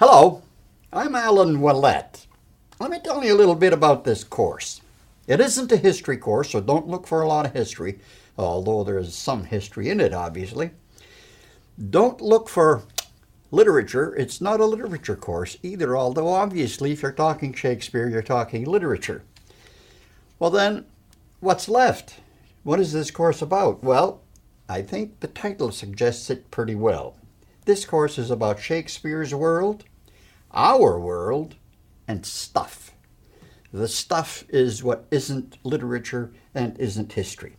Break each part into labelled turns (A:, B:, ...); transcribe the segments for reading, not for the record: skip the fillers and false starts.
A: Hello, I'm AllenQuellette. Let me tell you a little bit about this course. It isn't a history course, so don't look for a lot of history, although there is some history in it, obviously. Don't look for literature. It's not a literature course either, although obviously if you're talking Shakespeare, you're talking literature. Well then, what's left? What is this course about? Well, I think the title suggests it pretty well. This course is about Shakespeare's world, our world, and stuff. The stuff is what isn't literature and isn't history.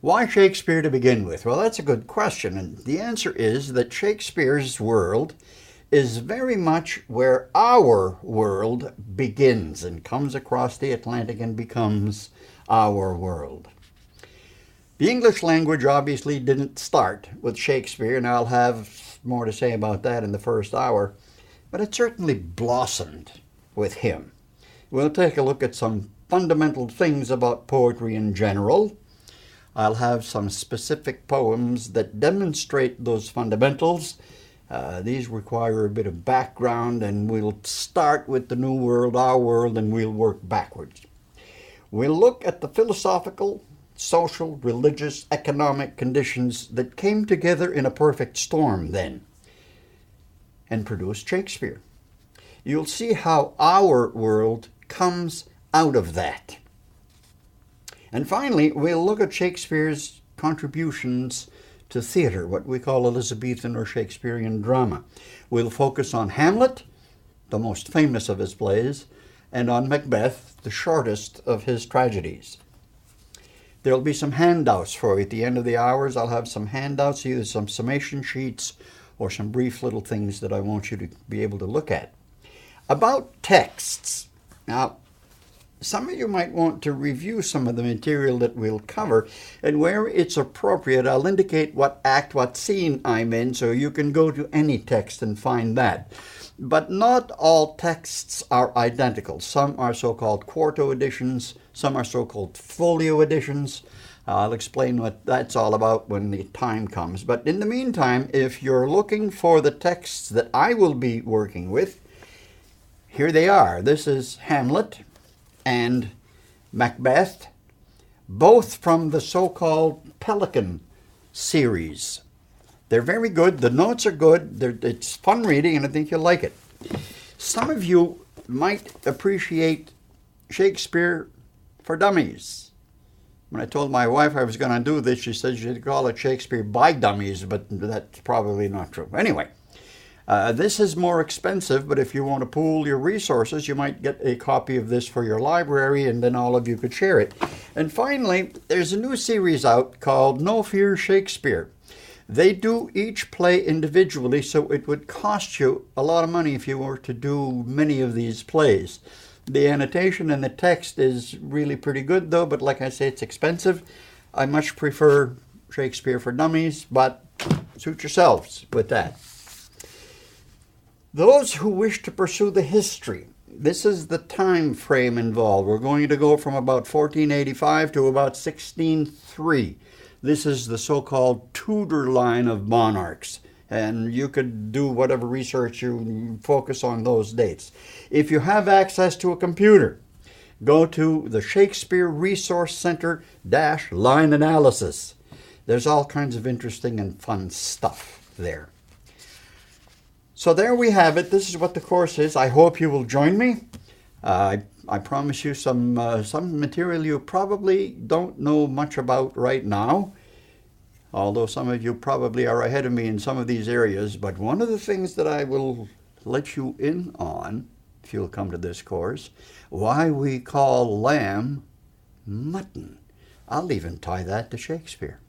A: Why Shakespeare to begin with? Well, that's a good question, and the answer is that Shakespeare's world is very much where our world begins and comes across the Atlantic and becomes our world. The English language obviously didn't start with Shakespeare, and I'll have more to say about that in the first hour, but it certainly blossomed with him. We'll take a look at some fundamental things about poetry in general. I'll have some specific poems that demonstrate those fundamentals. These require a bit of background, and we'll start with the New World, our world, and we'll work backwards. We'll look at the philosophical, social, religious, economic conditions that came together in a perfect storm then and produced Shakespeare. You'll see how our world comes out of that. And finally, we'll look at Shakespeare's contributions to theater, what we call Elizabethan or Shakespearean drama. We'll focus on Hamlet, the most famous of his plays, and on Macbeth, the shortest of his tragedies. There'll be some handouts for you at the end of the hours. I'll have some handouts, either some summation sheets or some brief little things that I want you to be able to look at. About texts. Now, some of you might want to review some of the material that we'll cover, and where it's appropriate, I'll indicate what act, what scene I'm in, so you can go to any text and find that. But not all texts are identical. Some are so-called quarto editions, some are so-called folio editions. I'll explain what that's all about when the time comes. But in the meantime, if you're looking for the texts that I will be working with, here they are. This is Hamlet and Macbeth, both from the so-called Pelican series. They're very good. The notes are good. It's fun reading, and I think you'll like it. Some of you might appreciate Shakespeare for Dummies. When I told my wife I was going to do this, she said she'd call it Shakespeare by Dummies, but that's probably not true. Anyway, this is more expensive, but if you want to pool your resources, you might get a copy of this for your library, and then all of you could share it. And finally, there's a new series out called No Fear Shakespeare. They do each play individually, so it would cost you a lot of money if you were to do many of these plays. The annotation and the text is really pretty good, though, but like I say, it's expensive. I much prefer Shakespeare for Dummies, but suit yourselves with that. Those who wish to pursue the history, this is the time frame involved. We're going to go from about 1485 to about 1603. This is the so-called Tudor line of monarchs, and you could do whatever research you focus on those dates. If you have access to a computer, go to the Shakespeare Resource Center line analysis. There's all kinds of interesting and fun stuff there. So there we have it. This is what the course is. I hope you will join me. I promise you some material you probably don't know much about right now, although some of you probably are ahead of me in some of these areas. But one of the things that I will let you in on, if you'll come to this course, why we call lamb mutton. I'll even tie that to Shakespeare.